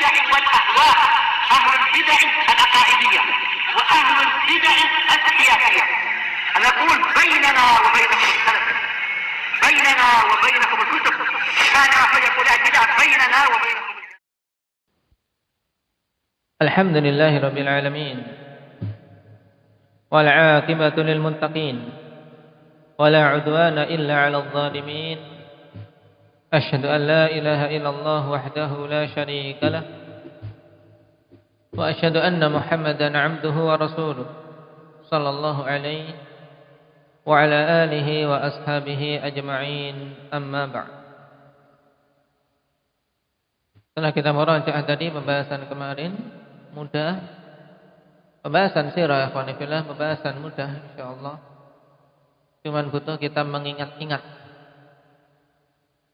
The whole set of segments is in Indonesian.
البدع والأهواء، أهل البدع العقائدية وأهل البدع السياسية. نقول بيننا وبينكم السلف، بيننا وبينكم الكتب، كان فيقول البدع بيننا وبينكم. الحمد لله رب العالمين، والعاقبة للمتقين، ولا عدوان إلا على الظالمين. أشهد أن لا إله إلا الله وحده لا شريك له، وأشهد أن محمدا عبده ورسوله صلى الله عليه وعلى آله وأصحابه أجمعين. أما بعد. Setelah kita merajaah tadi pembahasan kemarin, mudah. Pembahasan sirah, ikhwan fillah, pembahasan mudah insyaallah. Cuman butuh kita mengingat-ingat.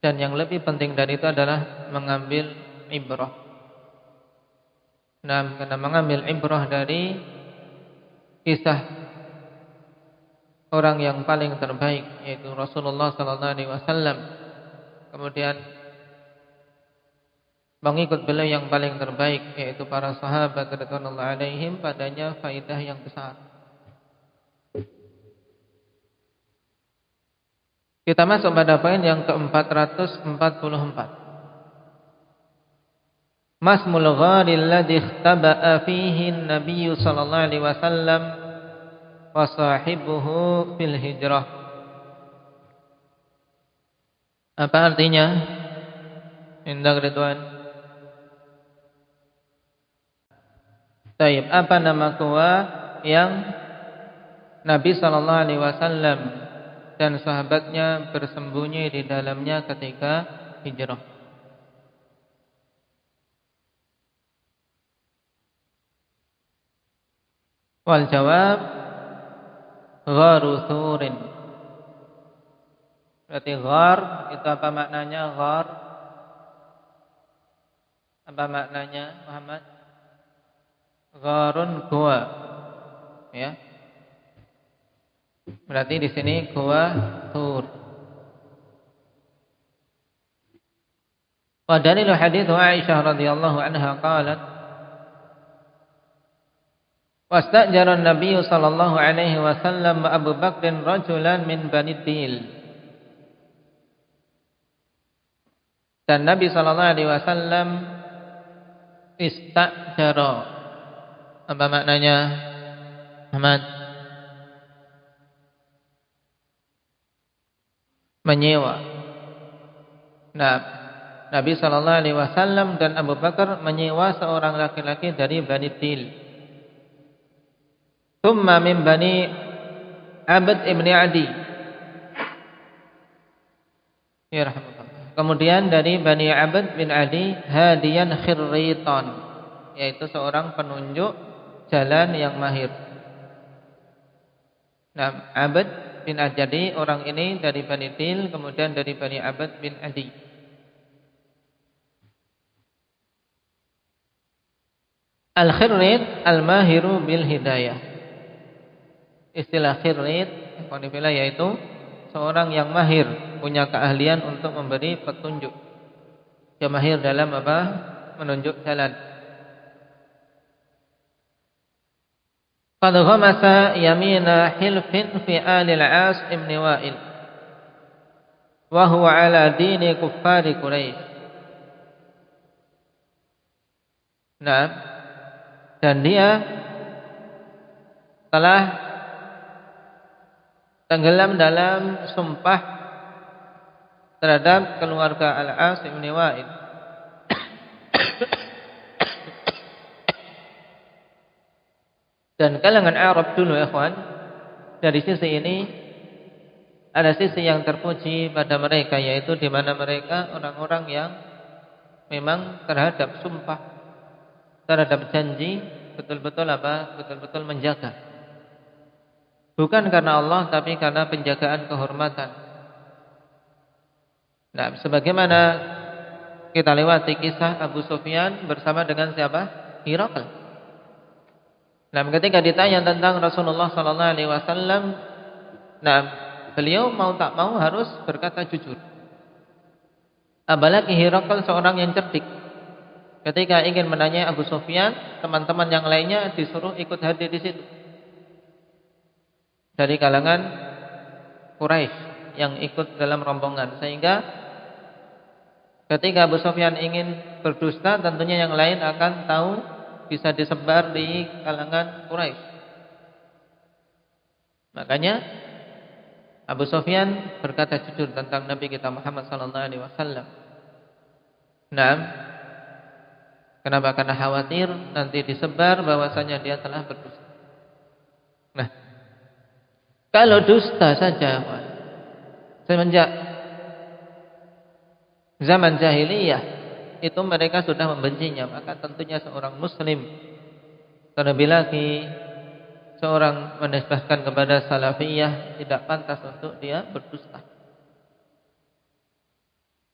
Dan yang lebih penting dari itu adalah mengambil ibrah. Nah, karena mengambil ibrah dari kisah orang yang paling terbaik, yaitu Rasulullah sallallahu alaihi wasallam. Kemudian mengikut beliau yang paling terbaik, yaitu para sahabat radhiyallahu alaihim, padanya faedah yang besar. Kita masuk pada poin yang ke-444. Masmul gharil ladzi ikhtaba'a fihi an-nabiy sallallahu alaihi wasallam wa sahibuhu fil hijrah. Apa artinya? Indah Ridwan. Baik, apa nama gua yang Nabi sallallahu alaihi wasallam dan sahabatnya bersembunyi di dalamnya ketika hijrah? Wal jawab gharu thurin. Berarti ghar itu apa maknanya? Ghar apa maknanya, Muhammad? Gharun gua, ya. Berarti di sini gua Tur. Wa dalilu hadits Aisyah radhiyallahu anha qalat wastajara an-nabiy sallallahu alaihi wasallam Abu Bakr rajulan min Bani Dil. Dan Nabi sallallahu alaihi wasallam istajara. Apa maknanya, Muhammad? Menyewa. Nah, Nabi sallallahu alaihi wasallam dan Abu Bakar menyewa seorang laki-laki dari Bani Dil. Tsumma min Bani Abd ibn Adi. Ya rahmatullah. Kemudian dari Bani Abd bin Adi hadiyan khirritan, yaitu seorang penunjuk jalan yang mahir. Nah, Abd bin Adi, orang ini dari Bani Dil, kemudian dari Bani Abd bin Adi. Al-khirrit al-mahiru bil hidayah. Istilah khirrit yaitu seorang yang mahir, punya keahlian untuk memberi petunjuk. Dia mahir dalam apa? Menunjuk jalan. Qad ghamasa yamina hilfin fi alil As ibn Wa'il wa huwa ala dini kuffari Quraisy. Nah, dan dia telah tenggelam dalam sumpah terhadap keluarga Al-As ibn Wa'il. Dan kalangan Arab dulu, ikhwan, dari sisi ini ada sisi yang terpuji pada mereka, yaitu di mana mereka orang-orang yang memang terhadap sumpah, terhadap janji betul-betul apa? Betul-betul menjaga. Bukan karena Allah, tapi karena penjagaan kehormatan. Nah, sebagaimana kita lewati kisah Abu Sufyan bersama dengan siapa? Hirakl. Nah, ketika ditanya tentang Rasulullah sallallahu alaihi wasallam, nah, beliau mau tak mau harus berkata jujur. Apalagi Hirakl seorang yang cerdik. ketika ingin menanyai Abu Sufyan, teman-teman yang lainnya disuruh ikut hadir di situ. Dari kalangan Quraisy yang ikut dalam rombongan, sehingga ketika Abu Sufyan ingin berdusta, tentunya yang lain akan tahu, bisa disebar di kalangan Quraisy. Makanya Abu Sufyan berkata jujur tentang Nabi kita Muhammad sallallahu alaihi wasallam. Naam. Kenapa? Karena khawatir nanti disebar bahwasanya dia telah berdusta. Nah, kalau dusta saja semenjak zaman jahiliyah itu mereka sudah membencinya, maka tentunya seorang muslim, terlebih lagi seorang menisbahkan kepada salafiyah, tidak pantas untuk dia berdusta.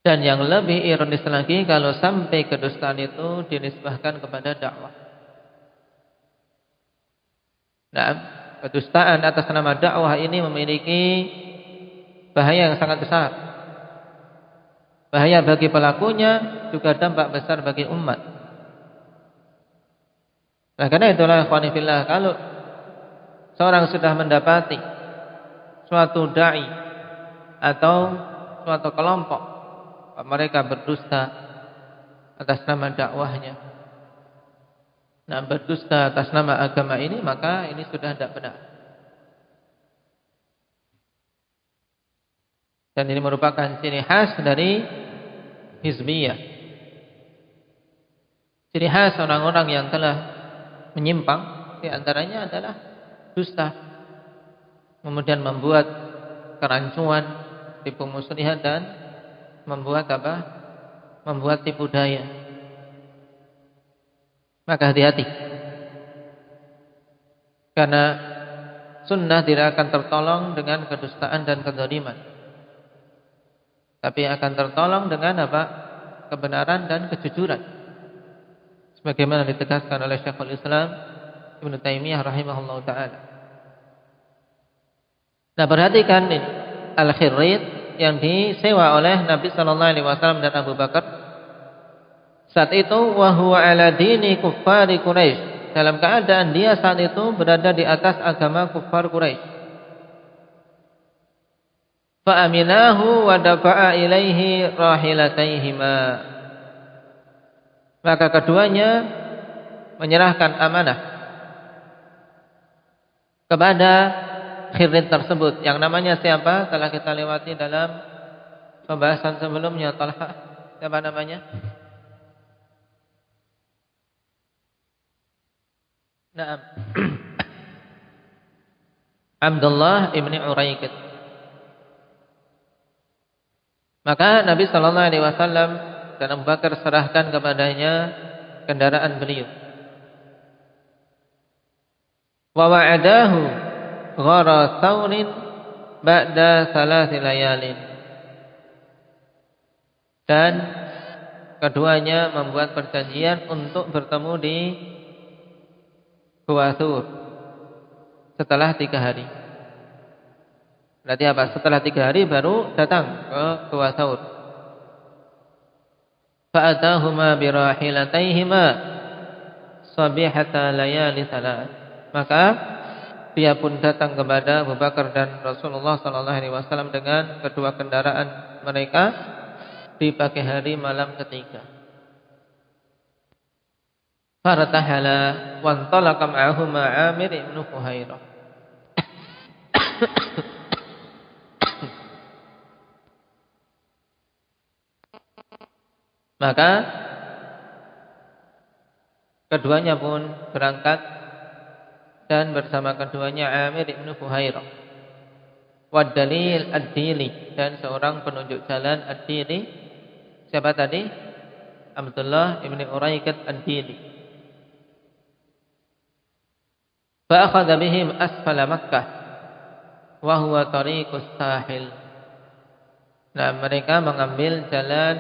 Dan yang lebih ironis lagi, kalau sampai kedustaan itu dinisbahkan kepada dakwah. Nah, kedustaan atas nama dakwah ini memiliki bahaya yang sangat besar. Bahaya bagi pelakunya, juga dampak besar bagi umat. Nah, karena itulah ikhwani fillah, kalau seorang sudah mendapati suatu dai atau suatu kelompok mereka berdusta atas nama dakwahnya, nah berdusta atas nama agama ini, maka ini sudah tidak benar. Dan ini merupakan ciri khas dari hizbiyah. Ciri khas orang-orang yang telah menyimpang, di antaranya adalah dusta, kemudian membuat kerancuan, tipu muslihat, dan membuat apa? Membuat tipu daya. Maka hati-hati, karena sunnah tidak akan tertolong dengan kedustaan dan kezaliman, tapi akan tertolong dengan apa? Kebenaran dan kejujuran, sebagaimana ditegaskan oleh Syekhul Islam Ibnu Taimiyah rahimahullah taala. Nah, perhatikan ini Al-Khirrit yang disewa oleh Nabi sallallahu alaihi wasallam dan Abu Bakar. Saat itu wa huwa ala dini kuffari Quraisy, dalam keadaan dia saat itu berada di atas agama kuffar Quraisy. Fa aminahu wa dafa'a ilaihi rahilataihima. Maka keduanya menyerahkan amanah kepada Khirrit tersebut, yang namanya siapa? Telah kita lewati dalam pembahasan sebelumnya. Talha, siapa namanya? Naam. Abdullah ibni Uraikid. Maka Nabi sallallahu alaihi wasallam dan Abu Bakar serahkan kepadanya kendaraan beliau. Wa wa'adahu ghara thawrin ba'da thalathi layalin. Dan keduanya membuat perjanjian untuk bertemu di Gua Thur setelah 3 hari. Berarti apa? Setelah 3 hari baru datang ke Gua Thur. Fa'atahuma birahilataihima sabihata layali thalath. Maka dia pun datang kepada Abu Bakar dan Rasulullah sallallahu alaihi wasallam dengan kedua kendaraan mereka di pagi hari malam ketiga. Faratahala wa antalaqa ma'ahuma Amir ibn Fuhairah. Maka keduanya pun berangkat, dan bersama keduanya Amir ibn Fuhairah, wad dalil ad-dili, dan seorang penunjuk jalan ad-dili. Siapa tadi? Abdullah ibn Uraikid ad-Dili. Fa akhadha bihim asfala Makkah wa huwa tariqus sahil. Nah, mereka mengambil jalan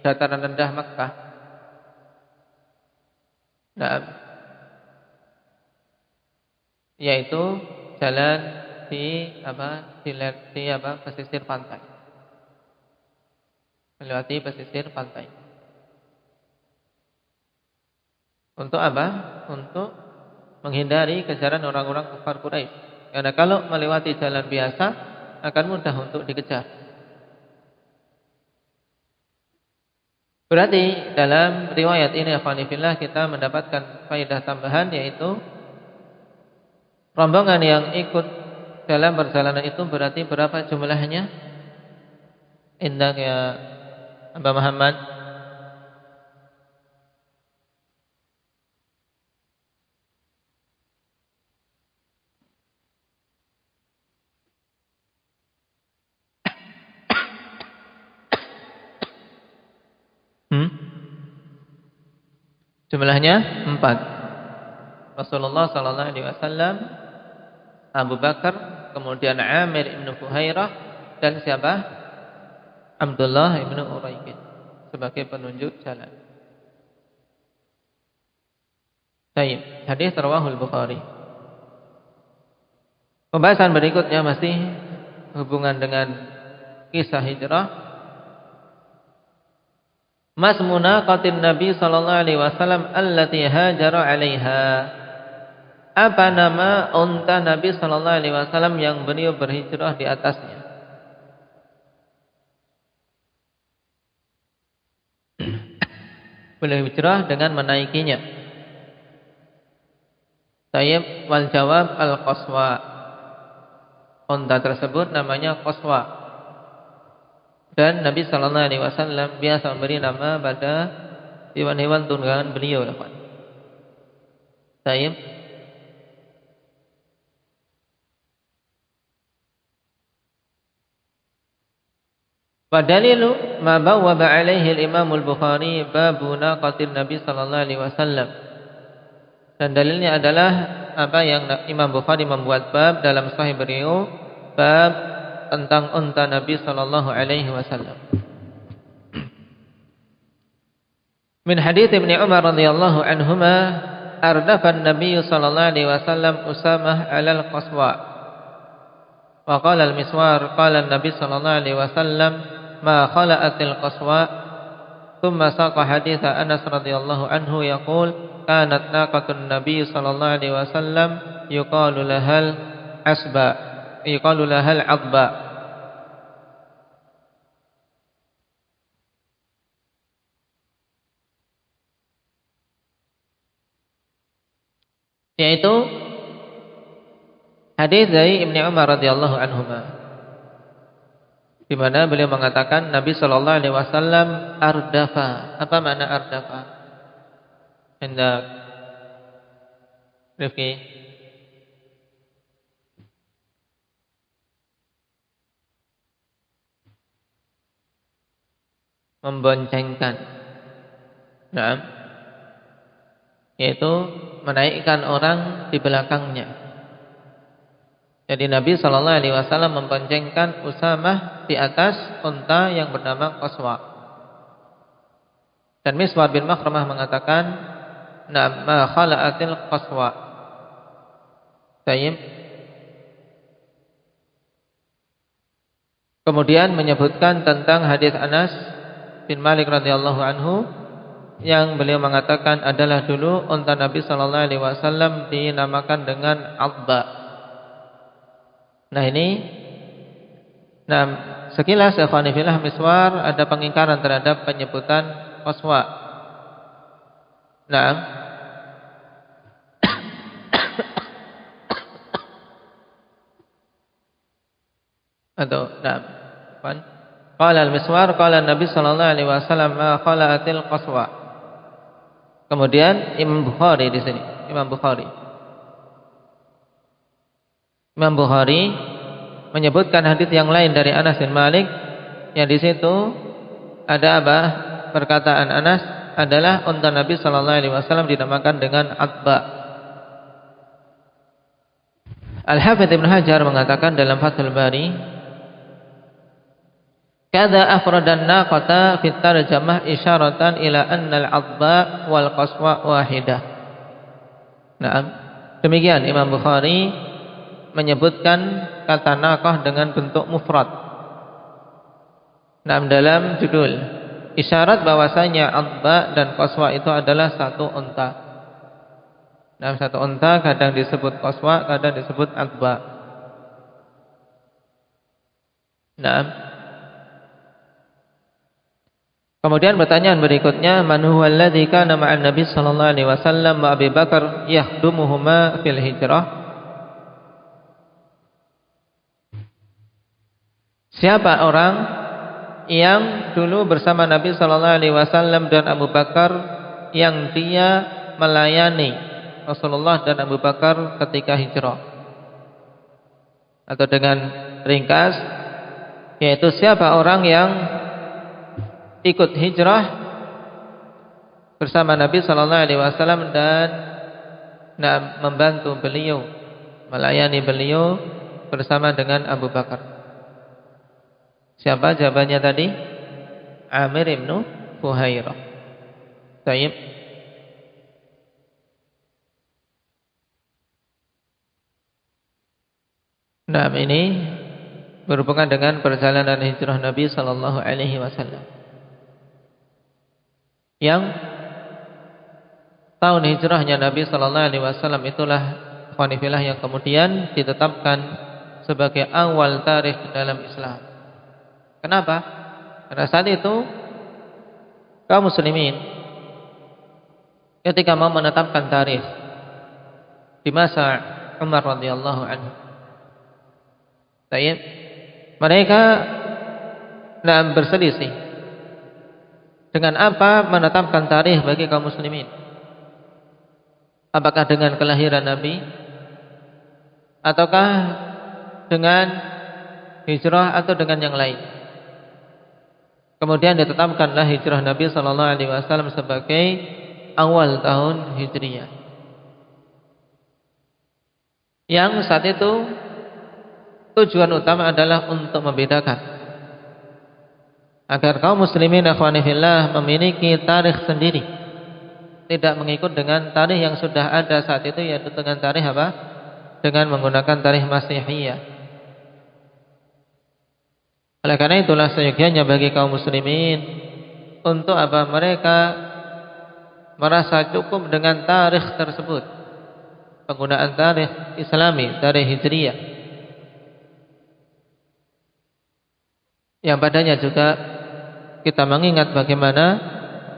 dataran rendah Makkah. Nah, yaitu jalan di pesisir pantai, melewati pesisir pantai. Untuk apa? Untuk menghindari kejaran orang-orang kafir Quraisy. Karena kalau melewati jalan biasa akan mudah untuk dikejar. Berarti dalam riwayat ini akhwanifillah kita mendapatkan faedah tambahan, yaitu rombongan yang ikut dalam perjalanan itu berarti berapa jumlahnya? Indah ya Mbak Muhammad. Jumlahnya 4. Rasulullah sallallahu alaihi wasallam, Abu Bakar, kemudian Amir ibn Fuhairah, dan siapa? Abdullah ibn Uraikid sebagai penunjuk jalan. Baik, hadis rawahul Bukhari. Pembahasan berikutnya masih hubungan dengan kisah hijrah. Masmuna qatin Nabi sallallahu alaihi wasallam allati hajara 'alaiha. Apa nama unta Nabi sallallahu alaihi wasallam yang beliau berhijrah di atasnya? Beliau hijrah dengan menaikinya. Tayyib, wal jawab al-Qaswa. Unta tersebut namanya Qaswa. Dan Nabi sallallahu alaihi wasallam biasa memberi nama pada hewan-hewan tunggangan beliau, ya Pak. Tayyib. Padalilu ma bawwaba alaihi al-Imam al-Bukhari babu naqatin Nabi sallallahu alaihi wasallam. Dan dalilnya adalah apa yang Imam Bukhari membuat bab dalam sahih beliau, bab tentang unta Nabi sallallahu alaihi wasallam. Min hadits Ibnu Umar radhiyallahu anhuma, ardafa an-nabiy sallallahu alaihi wasallam Usamah 'ala al-Qaswa. Wa qala al-Miswar qala an-nabi sallallahu alaihi wasallam ma khala'at al-Qaswa. Thumma saqa hadits Anas radhiyallahu anhu yaqul kanat naqatun nabiy sallallahu alaihi wasallam yuqalu lahal asba. Yuqalu lahal adba. Yaitu hadis dari Ibnu Umar radhiyallahu anhuma, di mana beliau mengatakan Nabi sallallahu alaihi wasallam ardafa. Apa makna ardafa? Hendak Rifki memboncengkan. Nah, yaitu menaikkan orang di belakangnya. Jadi Nabi sallallahu alaihi wasallam memboncengkan Usamah di atas unta yang bernama Qaswa. Dan Miswar bin Makhramah mengatakan, "Na ma khala'atil Qaswa." Tayyib. Kemudian menyebutkan tentang hadis Anas bin Malik radhiyallahu anhu yang beliau mengatakan adalah dulu unta Nabi sallallahu alaihi wasallam dinamakan dengan Adba. Nah ini, sekilas ikhwanifillah Miswar ada pengingkaran terhadap penyebutan Qaswa. Nah, atau qala al-Miswar qala Nabi sallallahu alaihi wasallam ma khala'atil Qaswa. Kemudian Imam Bukhari di sini, Imam Bukhari menyebutkan hadis yang lain dari Anas bin Malik yang di situ ada apa? Perkataan Anas adalah unta Nabi sallallahu alaihi wasallam dinamakan dengan Adba. Al-Hafidz Ibnu Hajar mengatakan dalam Fathul Bari, kada afradan naqata fi tarjamah isyaratan ila anna al-adba wal qaswa wahidah. Nah, demikian Imam Bukhari menyebutkan kata naqah dengan bentuk mufrad. Nah, dalam judul isyarat bahwasanya adba dan qaswa itu adalah satu unta. Nah, satu unta kadang disebut qaswa, kadang disebut adba. Nah, kemudian pertanyaan berikutnya, man huwa alladzi kana ma'an nabi sallallahu alaihi wasallam wa Abi Bakar yakhdumuhuma fil hijrah? Siapa orang yang dulu bersama Nabi sallallahu alaihi wasallam dan Abu Bakar yang dia melayani Rasulullah dan Abu Bakar ketika hijrah? Atau dengan ringkas, yaitu siapa orang yang ikut hijrah bersama Nabi sallallahu alaihi wasallam dan membantu beliau, melayani beliau bersama dengan Abu Bakar. Siapa jawabannya tadi? Amir ibn Fuhairah. Baik. Nah, ini berhubungan dengan perjalanan hijrah Nabi sallallahu alaihi wasallam. Yang tahun hijrahnya Nabi sallallahu alaihi wasallam itulah khonifilah yang kemudian ditetapkan sebagai awal tarikh dalam Islam. Kenapa? Karena saat itu kaum muslimin ketika mau menetapkan tarikh di masa Umar radhiyallahu anhu, mereka berselisih dengan apa menetapkan tarikh bagi kaum muslimin. Apakah dengan kelahiran Nabi ataukah dengan hijrah atau dengan yang lain? Kemudian ditetapkanlah hijrah Nabi sallallahu alaihi wasallam sebagai awal tahun Hijriyah. Yang saat itu tujuan utama adalah untuk membedakan agar kaum muslimin akhwani fillah memiliki tarikh sendiri, tidak mengikut dengan tarikh yang sudah ada saat itu, yaitu dengan tarikh apa? Dengan menggunakan tarikh Masihiyah. Oleh karena itulah seyogyanya bagi kaum muslimin untuk apa? Mereka merasa cukup dengan tarikh tersebut, penggunaan tarikh Islami, tarikh Hijriyah, yang padanya juga kita mengingat bagaimana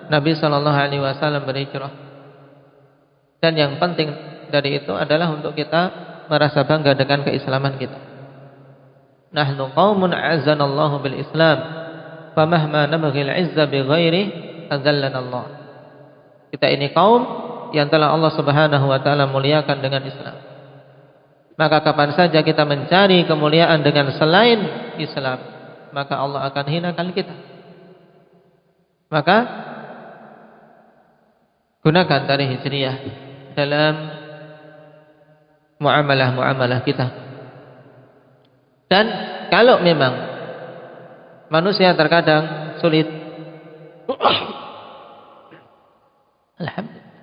Nabi sallallahu alaihi wasallam berhijrah. Dan yang penting dari itu adalah untuk kita merasa bangga dengan keislaman kita. Nahnu qaumun a'azzanallahu bil Islam, famahma nabghil 'izza bighairi adzallana Allah. Kita ini kaum yang telah Allah Subhanahu wa taala muliakan dengan Islam. Maka kapan saja kita mencari kemuliaan dengan selain Islam, maka Allah akan hinakan kita. Maka gunakan tarikh Hijriyah dalam muamalah-muamalah kita. Dan kalau memang manusia terkadang sulit, alhamdulillah,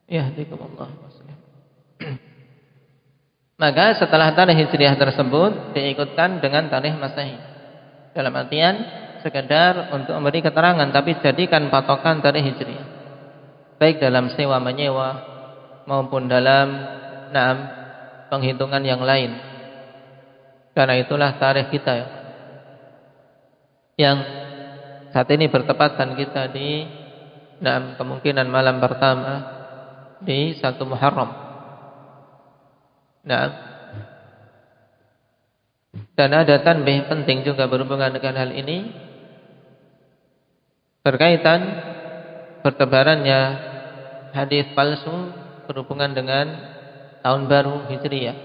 yahdikumullah, maka setelah tarikh Hijriyah tersebut diikutkan dengan tarikh Masehi. Dalam artian sekedar untuk memberi keterangan, tapi jadikan patokan tarikh Hijriyah, baik dalam sewa menyewa maupun dalam penghitungan yang lain. Karena itulah tarikh kita yang saat ini bertepatan kita di kemungkinan malam pertama di 1 Muharram. Dan ada tanbih penting juga berhubungan dengan hal ini, berkaitan bertebarannya hadis palsu berhubungan dengan tahun baru Hijriyah.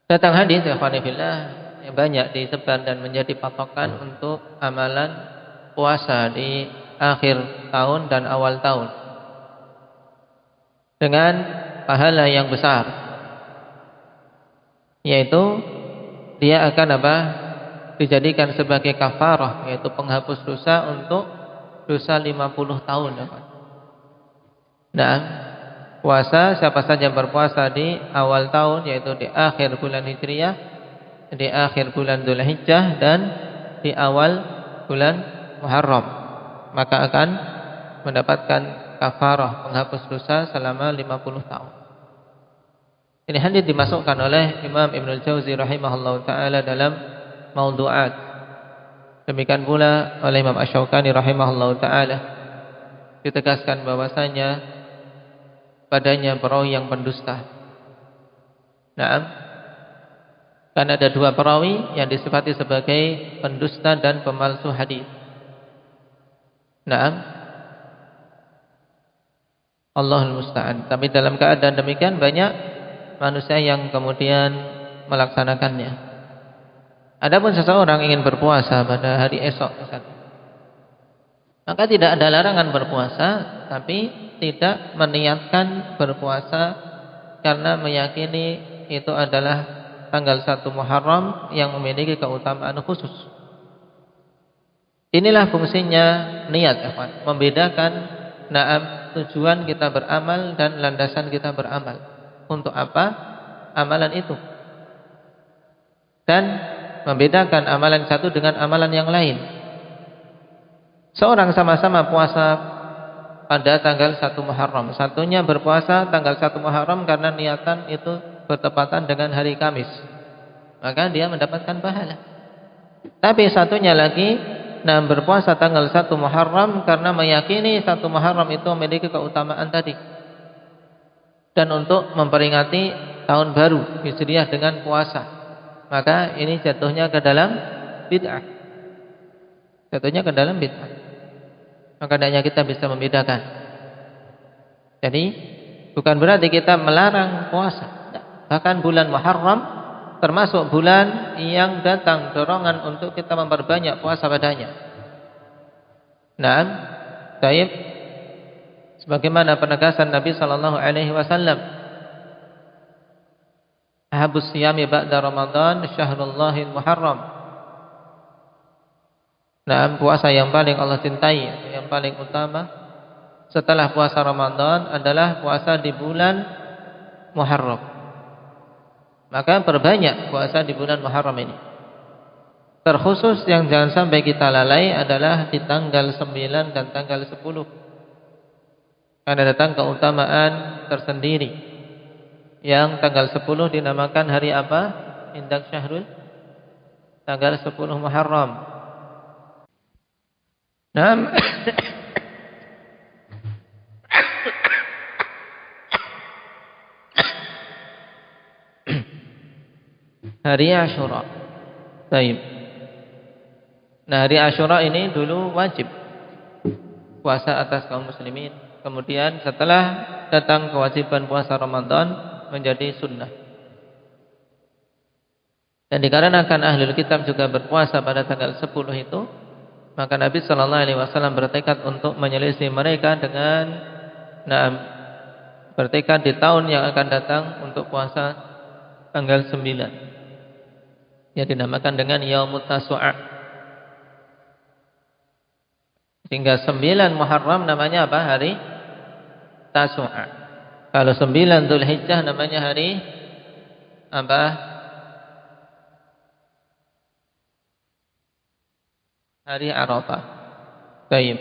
Datang hadis yang banyak disebar dan menjadi patokan untuk amalan puasa di akhir tahun dan awal tahun dengan pahala yang besar, yaitu dia akan dijadikan sebagai kafarah, yaitu penghapus dosa untuk dosa 50 tahun. Puasa, siapa saja berpuasa di awal tahun, yaitu di akhir bulan Hijriyah, di akhir bulan Dzulhijjah, dan di awal bulan Muharram, maka akan mendapatkan kafarah penghapus dosa selama 50 tahun. Ini hadis dimasukkan oleh Imam Ibnul Jauzi rahimahullahu taala dalam Maudhu'at. Demikian pula oleh Imam Asy-Syaukani rahimahullahu taala ditegaskan bahwasanya padanya perawi yang pendusta. Naam. Karena ada dua perawi yang disifati sebagai pendusta dan pemalsu hadis. Naam. Allahul musta'an. Tapi dalam keadaan demikian banyak manusia yang kemudian melaksanakannya. Adapun seseorang ingin berpuasa pada hari esok, maka tidak ada larangan berpuasa, tapi tidak meniatkan berpuasa karena meyakini itu adalah tanggal 1 Muharram yang memiliki keutamaan khusus. Inilah fungsinya niat, membedakan tujuan kita beramal dan landasan kita beramal. Untuk apa amalan itu, dan membedakan amalan satu dengan amalan yang lain. Seorang sama-sama puasa pada tanggal 1 Muharram, satunya berpuasa tanggal 1 Muharram karena niatan itu bertepatan dengan hari Kamis, maka dia mendapatkan pahala. Tapi satunya lagi berpuasa tanggal 1 Muharram karena meyakini 1 Muharram itu memiliki keutamaan tadi, dan untuk memperingati tahun baru Hijriah dengan puasa, maka ini jatuhnya ke dalam bid'ah. Jatuhnya ke dalam bid'ah. Maka hendaknya kita bisa membedakan. Jadi bukan berarti kita melarang puasa. Bahkan bulan Muharram termasuk bulan yang datang dorongan untuk kita memperbanyak puasa padanya. Naam, baik. Sebagaimana penegasan Nabi sallallahu alaihi wasallam, "Ahabus siyami ba'da Ramadan syahrullahil Muharram." Nah, puasa yang paling Allah cintai, yang paling utama setelah puasa Ramadan adalah puasa di bulan Muharram. Maka perbanyak puasa di bulan Muharram ini. Terkhusus yang jangan sampai kita lalai adalah di tanggal 9 dan tanggal 10. Karena datang keutamaan tersendiri. Yang tanggal 10 dinamakan hari apa? Indak Syahrul. Tanggal 10 Muharram. Nah, hari Asyura. Baik. Nah, hari Asyura ini dulu wajib puasa atas kaum muslimin. Kemudian setelah datang kewajiban puasa Ramadan menjadi sunnah. Dan dikarenakan ahlul kitab juga berpuasa pada tanggal 10 itu, maka Nabi sallallahu alaihi wasallam bertekad untuk menyelisih mereka dengan bertekad di tahun yang akan datang untuk puasa tanggal 9. Yang dinamakan dengan Yaumut Tasu'a. Sehingga 9 Muharram namanya apa? Hari Tasu'a. Kalau 9 Dzulhijjah namanya hari apa? Hari Arafah. Baik.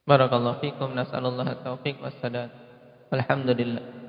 Barakallahu fikum, nas'alullah at-taufiq was-sadad. Alhamdulillah.